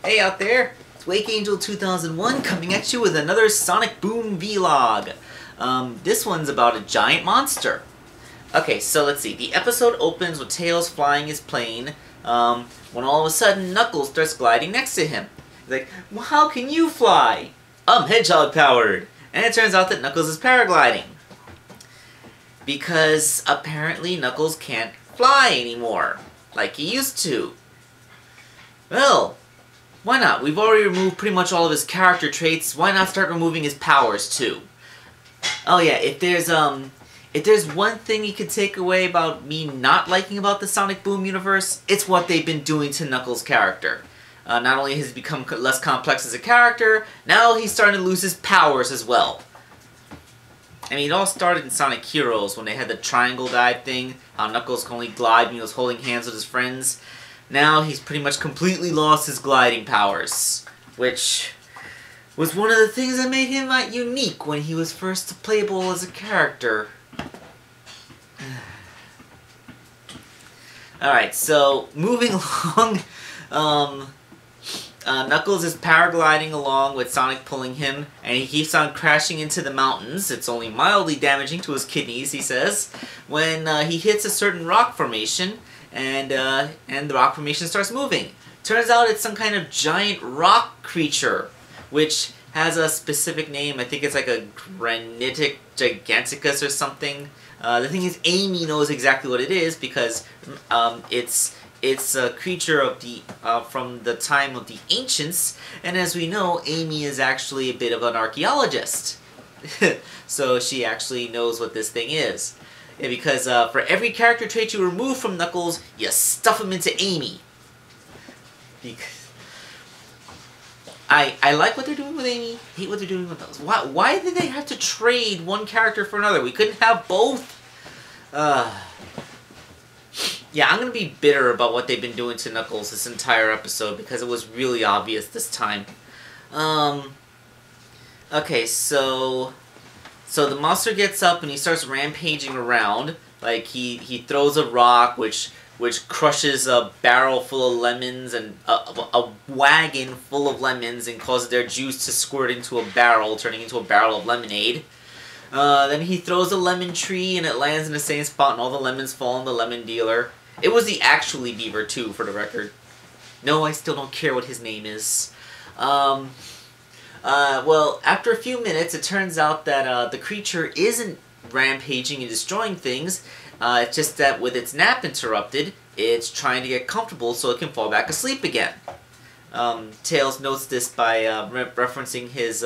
Hey out there, it's Wake Angel 2001 coming at you with another Sonic Boom vlog. This one's about a giant monster. Okay, so let's see. The episode opens with Tails flying his plane, when all of a sudden Knuckles starts gliding next to him. He's like, well, how can you fly? I'm hedgehog powered. And it turns out that Knuckles is paragliding. Because apparently Knuckles can't fly anymore, like he used to. Well, why not? We've already removed pretty much all of his character traits. Why not start removing his powers too? Oh yeah, if there's one thing you could take away about me not liking about the Sonic Boom universe, it's what they've been doing to Knuckles' character. Not only has he become less complex as a character, now he's starting to lose his powers as well. I mean, it all started in Sonic Heroes when they had the triangle dive thing, how Knuckles can only glide when he was holding hands with his friends. Now he's pretty much completely lost his gliding powers, which was one of the things that made him unique when he was first playable as a character. Alright, so moving along, Knuckles is paragliding along with Sonic pulling him, and he keeps on crashing into the mountains. It's only mildly damaging to his kidneys, he says, when he hits a certain rock formation, and the rock formation starts moving. Turns out it's some kind of giant rock creature, which has a specific name. I think it's like a granitic giganticus or something. The thing is, Amy knows exactly what it is because it's a creature of the from the time of the ancients, and as we know, Amy is actually a bit of an archaeologist. So she actually knows what this thing is. Yeah, because for every character trait you remove from Knuckles, you stuff him into Amy. Because I like what they're doing with Amy, hate what they're doing with Knuckles. Why did they have to trade one character for another? We couldn't have both? Yeah, I'm going to be bitter about what they've been doing to Knuckles this entire episode because it was really obvious this time. Okay, so the monster gets up and he starts rampaging around. Like, he throws a rock which crushes a barrel full of lemons and a wagon full of lemons and causes their juice to squirt into a barrel, turning into a barrel of lemonade. Then he throws a lemon tree and it lands in the same spot and all the lemons fall on the lemon dealer. It was the actually beaver too, for the record. No, I still don't care what his name is. Well, after a few minutes, it turns out that the creature isn't rampaging and destroying things. It's just that with its nap interrupted, it's trying to get comfortable so it can fall back asleep again. Tails notes this by referencing his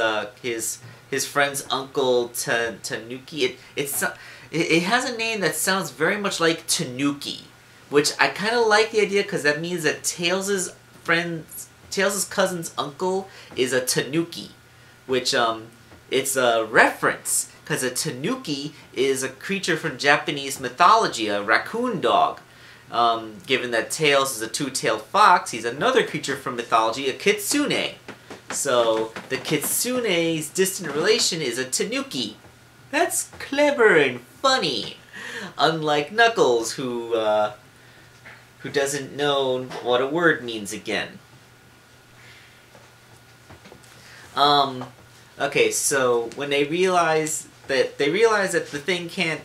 friend's uncle Tanuki. It has a name that sounds very much like Tanuki, which I kind of like the idea because that means that Tails' cousin's uncle is a Tanuki, which it's a reference because a Tanuki is a creature from Japanese mythology, a raccoon dog. Given that Tails is a two-tailed fox, he's another creature from mythology, a kitsune. So the kitsune's distant relation is a Tanuki. That's clever and funny. Unlike Knuckles, who doesn't know what a word means again. Okay, so when they realize that the thing can't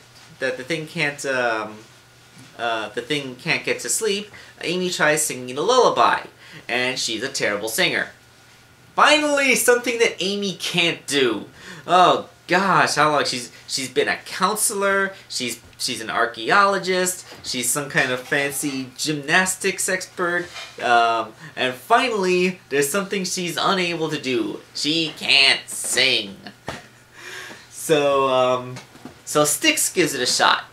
get to sleep, Amy tries singing a lullaby, and she's a terrible singer. Finally, something that Amy can't do. Oh gosh, how long she's been a counselor, she's an archaeologist, she's some kind of fancy gymnastics expert, and finally, there's something she's unable to do. She can't sing. So Styx gives it a shot.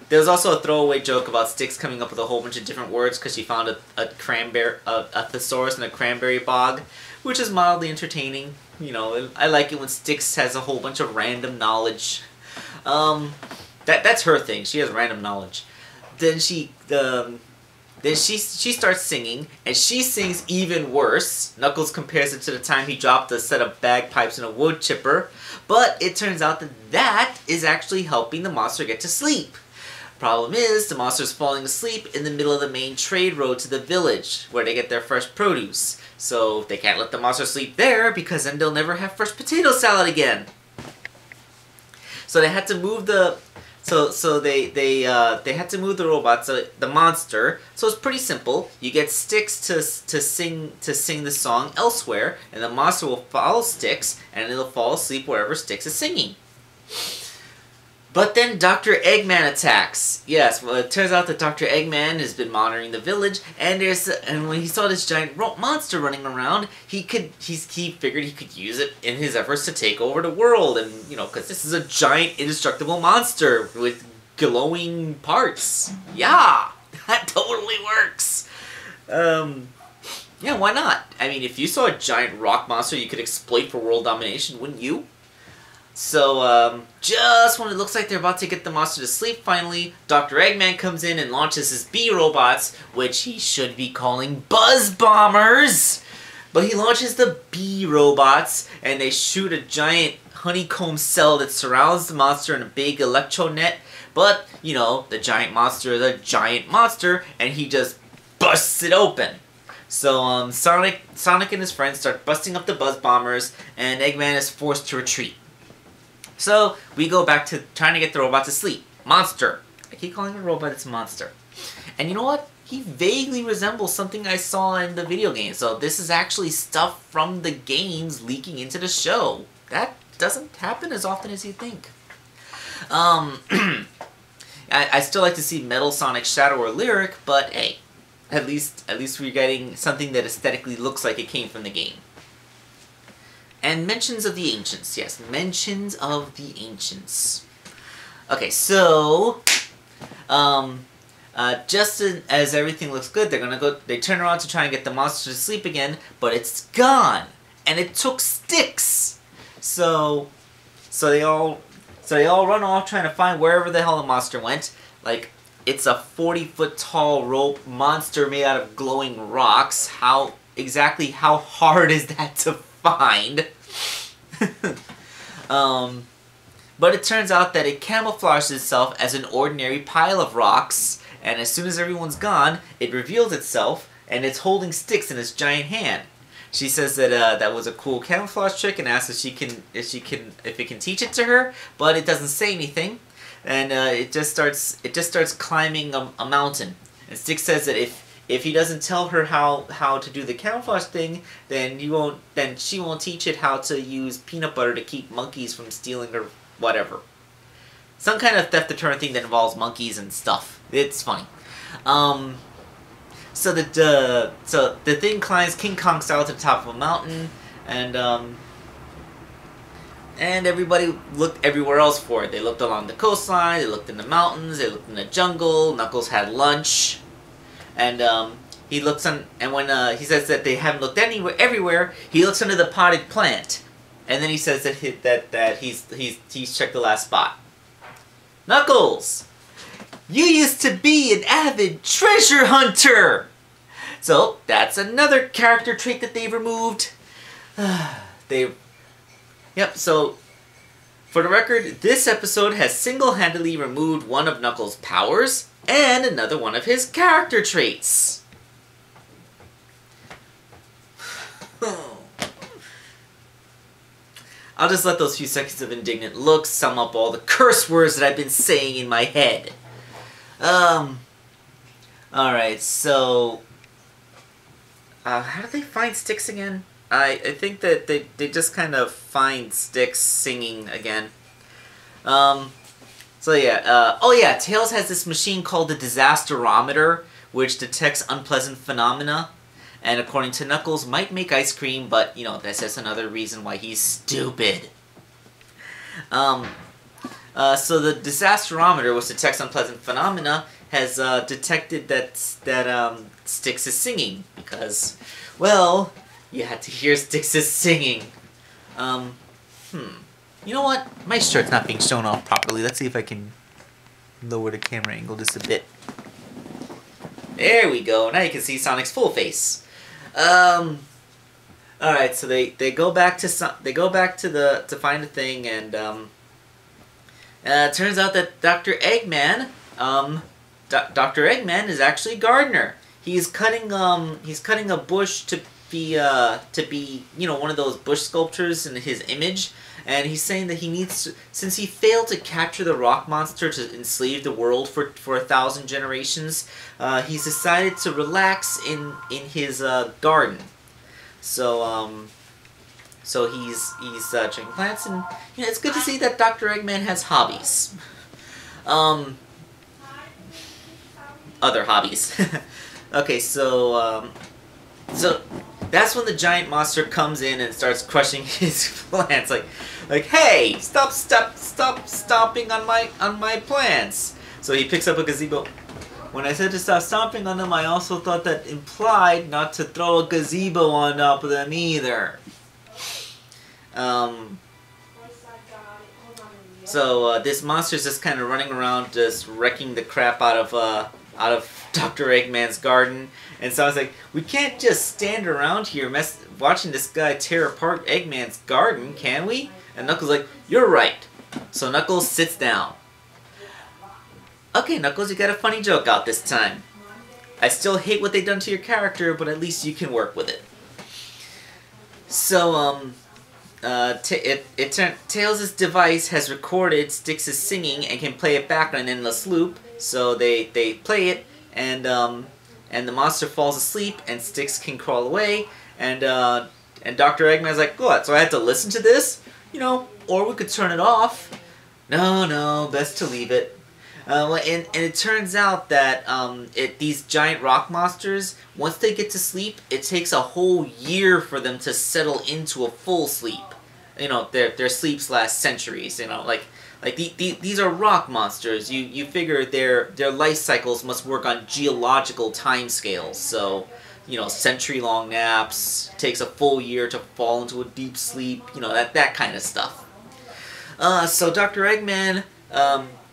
There's also a throwaway joke about Styx coming up with a whole bunch of different words because she found a thesaurus in a cranberry bog, which is mildly entertaining. You know, I like it when Styx has a whole bunch of random knowledge. That's her thing. She has random knowledge. Then she starts singing, and she sings even worse. Knuckles compares it to the time he dropped a set of bagpipes in a wood chipper, but it turns out that is actually helping the monster get to sleep. Problem is, the monster's falling asleep in the middle of the main trade road to the village, where they get their fresh produce. So they can't let the monster sleep there, because then they'll never have fresh potato salad again. So they had to move the... So they had to move the robot, the monster. So it's pretty simple. You get Sticks to sing the song elsewhere, and the monster will follow Sticks, and it'll fall asleep wherever Sticks is singing. But then Dr. Eggman attacks. Yes, well, it turns out that Dr. Eggman has been monitoring the village, and when he saw this giant monster running around, he figured he could use it in his efforts to take over the world, and because this is a giant indestructible monster with glowing parts. Yeah, that totally works. Yeah, why not? I mean, if you saw a giant rock monster you could exploit for world domination, wouldn't you? So, just when it looks like they're about to get the monster to sleep finally, Dr. Eggman comes in and launches his bee robots, which he should be calling Buzz Bombers! But he launches the bee robots, and they shoot a giant honeycomb cell that surrounds the monster in a big electro net. But, the giant monster is a giant monster, and he just busts it open. So, Sonic and his friends start busting up the Buzz Bombers, and Eggman is forced to retreat. So, we go back to trying to get the robot to sleep. Monster. I keep calling it a robot, it's a monster. And you know what? He vaguely resembles something I saw in the video game. So this is actually stuff from the games leaking into the show. That doesn't happen as often as you think. I still like to see Metal Sonic Shadow or Lyric, but hey, at least we're getting something that aesthetically looks like it came from the game. And mentions of the ancients, yes, mentions of the ancients. Okay, so, just as everything looks good, they turn around to try and get the monster to sleep again, but it's gone, and it took Sticks. So they all run off trying to find wherever the hell the monster went. Like, it's a 40-foot tall rope monster made out of glowing rocks. How hard is that to find? But it turns out that it camouflages itself as an ordinary pile of rocks, and as soon as everyone's gone, it reveals itself, and it's holding Sticks in its giant hand. She says that that was a cool camouflage trick, and asks if it can teach it to her, but it doesn't say anything, and it just starts climbing a mountain. And Sticks says that if he doesn't tell her how to do the camouflage thing, then she won't teach it how to use peanut butter to keep monkeys from stealing or whatever. Some kind of theft deterrent thing that involves monkeys and stuff. It's funny. So the thing climbs King Kong style to the top of a mountain, and everybody looked everywhere else for it. They looked along the coastline, they looked in the mountains, they looked in the jungle. Knuckles had lunch. And he looks on, and when he says that they haven't looked everywhere, he looks under the potted plant, and then he says that he's checked the last spot. Knuckles, you used to be an avid treasure hunter. So that's another character trait that they've removed. Yep. So for the record, this episode has single-handedly removed one of Knuckles' powers and another one of his character traits. I'll just let those few seconds of indignant looks sum up all the curse words that I've been saying in my head. Alright, so... how do they find Sticks again? I think that they just kind of find Sticks singing again. So yeah, oh yeah, Tails has this machine called the Disasterometer, which detects unpleasant phenomena, and according to Knuckles, might make ice cream, but, that's just another reason why he's stupid. So the Disasterometer, which detects unpleasant phenomena, has detected that Sticks is singing, because, well, you had to hear Sticks is singing. You know what? My shirt's not being shown off properly. Let's see if I can lower the camera angle just a bit. There we go. Now you can see Sonic's full face. Alright, so they go back to find the thing, and it turns out that Dr. Eggman Dr. Eggman is actually a gardener. He's cutting a bush to be one of those bush sculptures in his image, and he's saying that he needs to, since he failed to capture the rock monster to enslave the world for 1,000 generations, he's decided to relax in his garden. So he's drinking plants, and it's good to see that Dr. Eggman has hobbies. Other hobbies. Okay, so that's when the giant monster comes in and starts crushing his plants. Like, hey, stop stomping on my plants. So he picks up a gazebo. When I said to stop stomping on them, I also thought that implied not to throw a gazebo on top of them either. So this monster's just kind of running around, just wrecking the crap out of Dr. Eggman's garden. And so I was like, we can't just stand around here watching this guy tear apart Eggman's garden, can we? And Knuckles like, you're right. So Knuckles sits down. Okay, Knuckles, you got a funny joke out this time. I still hate what they've done to your character, but at least you can work with it. So, Tails' device has recorded Sticks' singing and can play it back on an endless loop. So they play it, and the monster falls asleep, and Sticks can crawl away, and Dr. Eggman's like, what, so I have to listen to this? Or we could turn it off. No, best to leave it. And it turns out that these giant rock monsters, once they get to sleep, it takes a whole year for them to settle into a full sleep. Their sleeps last centuries. These are rock monsters. You figure their life cycles must work on geological timescales. So, century-long naps, takes a full year to fall into a deep sleep. That kind of stuff. So Dr. Eggman,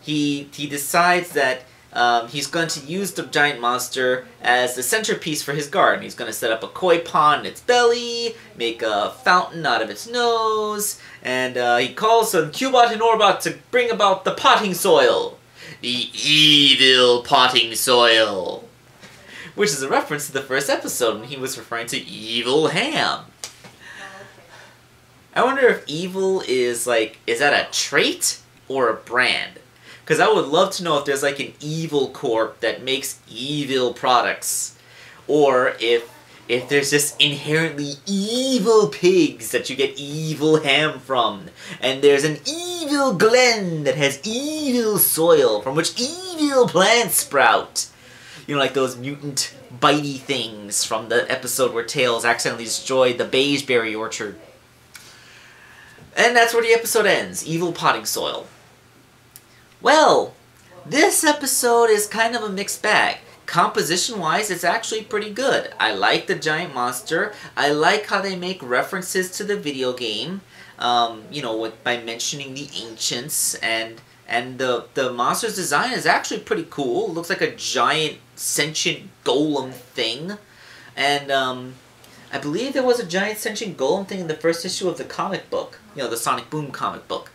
he decides that he's going to use the giant monster as the centerpiece for his garden. He's going to set up a koi pond in its belly, make a fountain out of its nose, and he calls on Cubot and Orbot to bring about the potting soil. The evil potting soil. Which is a reference to the first episode when he was referring to Evil Ham. I wonder if evil is that a trait or a brand? Because I would love to know if there's an evil corp that makes evil products. Or if there's just inherently evil pigs that you get evil ham from. And there's an evil glen that has evil soil from which evil plants sprout. Like those mutant bitey things from the episode where Tails accidentally destroyed the beige berry orchard. And that's where the episode ends. Evil potting soil. Well, this episode is kind of a mixed bag. Composition-wise, it's actually pretty good. I like the giant monster. I like how they make references to the video game, by mentioning the ancients, and the monster's design is actually pretty cool. It looks like a giant sentient golem thing, and I believe there was a giant sentient golem thing in the first issue of the comic book, the Sonic Boom comic book,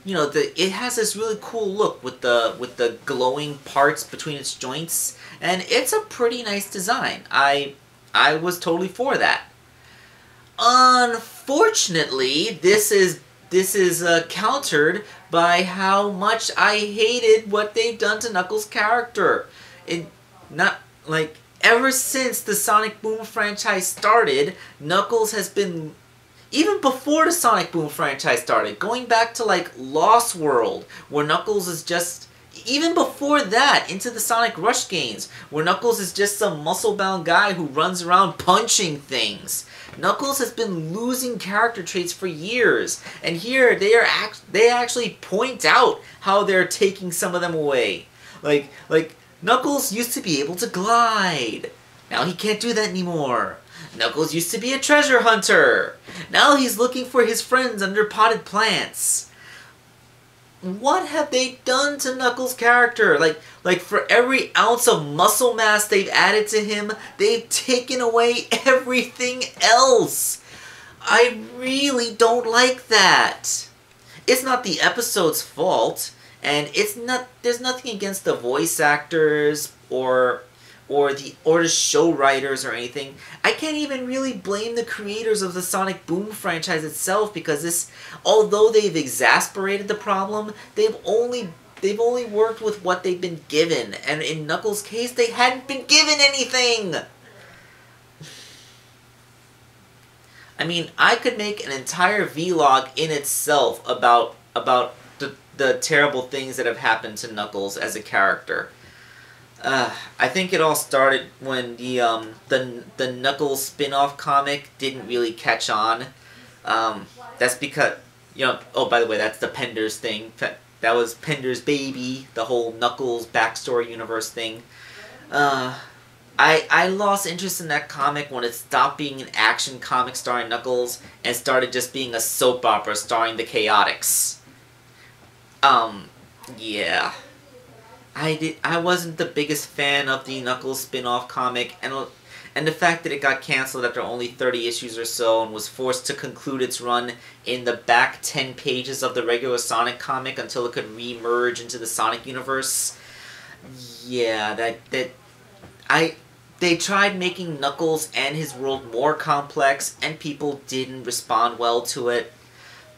it has this really cool look with the glowing parts between its joints, and it's a pretty nice design. I was totally for that. Unfortunately, this is countered by how much I hated what they've done to Knuckles' character. Ever since the Sonic Boom franchise started, Knuckles has been, even before the Sonic Boom franchise started, going back to Lost World, where Knuckles is just, even before that, into the Sonic Rush games, where Knuckles is just some muscle-bound guy who runs around punching things. Knuckles has been losing character traits for years, and here they actually point out how they're taking some of them away. Knuckles used to be able to glide. Now he can't do that anymore. Knuckles used to be a treasure hunter. Now he's looking for his friends under potted plants. What have they done to Knuckles' character? For every ounce of muscle mass they've added to him, they've taken away everything else. I really don't like that. It's not the episode's fault. And there's nothing against the voice actors or the show writers or anything. I can't even really blame the creators of the Sonic Boom franchise itself, because although they've exasperated the problem, they've only worked with what they've been given, and in Knuckles' case, they hadn't been given anything! I mean, I could make an entire vlog in itself about the terrible things that have happened to Knuckles as a character. I think it all started when the Knuckles spin-off comic didn't really catch on. That's because, oh, by the way, that's the Penders thing. That was Pender's baby, the whole Knuckles backstory universe thing. I lost interest in that comic when it stopped being an action comic starring Knuckles and started just being a soap opera starring the Chaotix. Yeah. I wasn't the biggest fan of the Knuckles spin-off comic, and the fact that it got cancelled after only 30 issues or so and was forced to conclude its run in the back 10 pages of the regular Sonic comic until it could re-merge into the Sonic universe. Yeah, they tried making Knuckles and his world more complex, and people didn't respond well to it.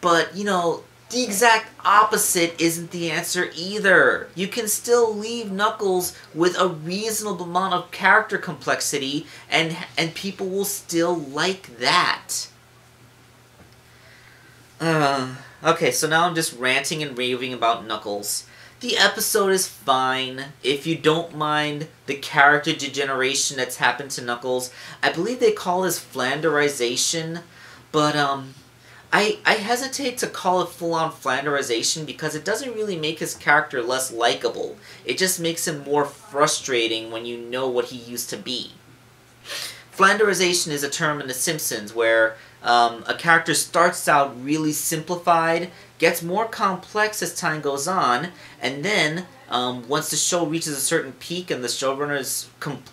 But, the exact opposite isn't the answer either. You can still leave Knuckles with a reasonable amount of character complexity, and people will still like that. Okay, so now I'm just ranting and raving about Knuckles. The episode is fine, if you don't mind the character degeneration that's happened to Knuckles. I believe they call this Flanderization, but, I hesitate to call it full-on Flanderization because it doesn't really make his character less likable. It just makes him more frustrating when you know what he used to be. Flanderization is a term in The Simpsons where a character starts out really simplified, gets more complex as time goes on, and then once the show reaches a certain peak and the showrunners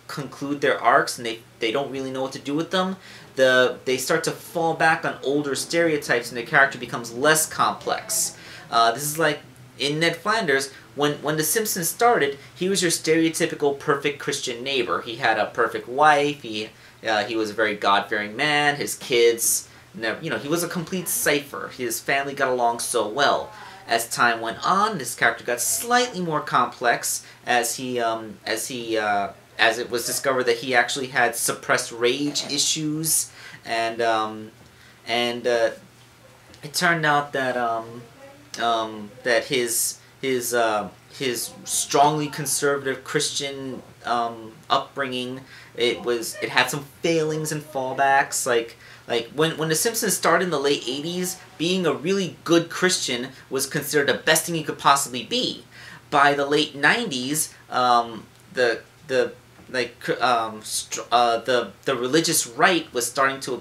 conclude their arcs and they don't really know what to do with them, they start to fall back on older stereotypes and the character becomes less complex. This is like in Ned Flanders. When The Simpsons started, he was your stereotypical perfect Christian neighbor. He had a perfect wife, he was a very God-fearing man, his kids, he was a complete cipher. His family got along so well. As time went on, this character got slightly more complex as it was discovered that he actually had suppressed rage issues, and it turned out that that his strongly conservative Christian upbringing, it had some failings and fallbacks. Like when The Simpsons started in the late 80s, being a really good Christian was considered the best thing you could possibly be. By the late 90s, the religious right was starting to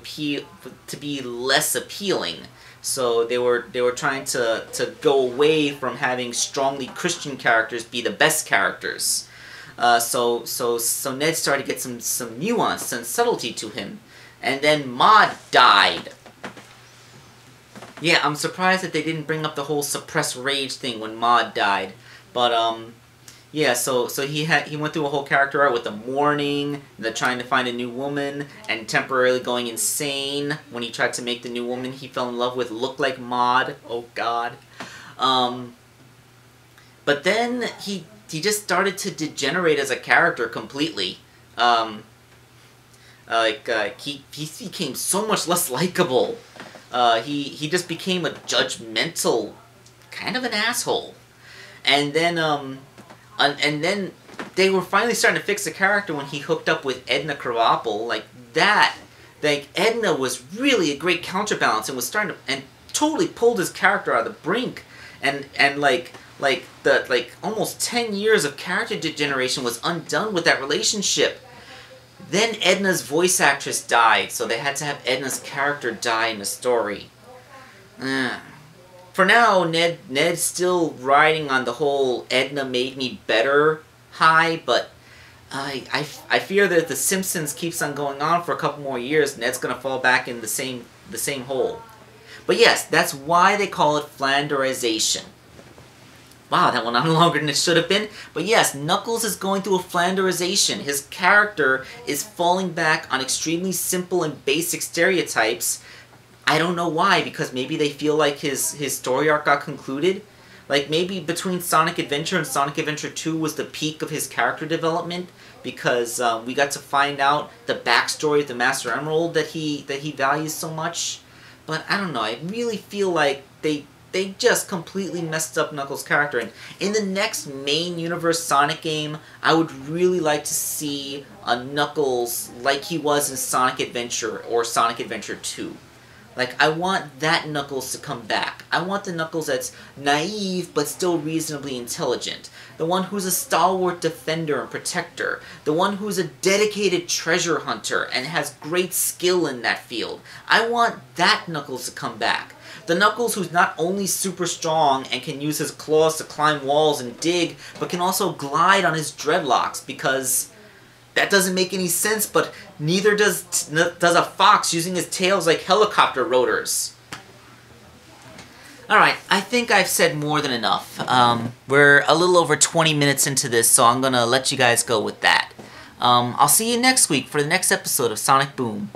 be less appealing. So they were trying to go away from having strongly Christian characters be the best characters. So Ned started to get some nuance and subtlety to him. And then Maude died. Yeah, I'm surprised that they didn't bring up the whole suppressed rage thing when Maude died. But yeah, so he went through a whole character arc with the mourning, the trying to find a new woman, and temporarily going insane when he tried to make the new woman he fell in love with look like Maude. Oh God. But then he just started to degenerate as a character completely. He became so much less likable. He just became a judgmental, kind of an asshole. And then they were finally starting to fix the character when he hooked up with Edna Krabappel. Edna was really a great counterbalance and was starting to, and totally pulled his character out of the brink. And almost 10 years of character degeneration was undone with that relationship. Then Edna's voice actress died, so they had to have Edna's character die in the story. For now, Ned's still riding on the whole Edna made me better high, but I fear that if The Simpsons keeps on going on for a couple more years, Ned's gonna fall back in the same hole. But yes, that's why they call it Flanderization. Wow, that went on longer than it should have been. But yes, Knuckles is going through a Flanderization. His character is falling back on extremely simple and basic stereotypes. I don't know why, because maybe they feel like his story arc got concluded. Like, maybe between Sonic Adventure and Sonic Adventure 2 was the peak of his character development, because we got to find out the backstory of the Master Emerald that he values so much. But I don't know, I really feel like they just completely messed up Knuckles' character. And in the next main universe Sonic game, I would really like to see a Knuckles like he was in Sonic Adventure or Sonic Adventure 2. Like, I want that Knuckles to come back. I want the Knuckles that's naive but still reasonably intelligent. The one who's a stalwart defender and protector. The one who's a dedicated treasure hunter and has great skill in that field. I want that Knuckles to come back. The Knuckles who's not only super strong and can use his claws to climb walls and dig, but can also glide on his dreadlocks, because that doesn't make any sense, but neither does a fox using his tails like helicopter rotors. Alright, I think I've said more than enough. We're a little over 20 minutes into this, so I'm gonna let you guys go with that. I'll see you next week for the next episode of Sonic Boom.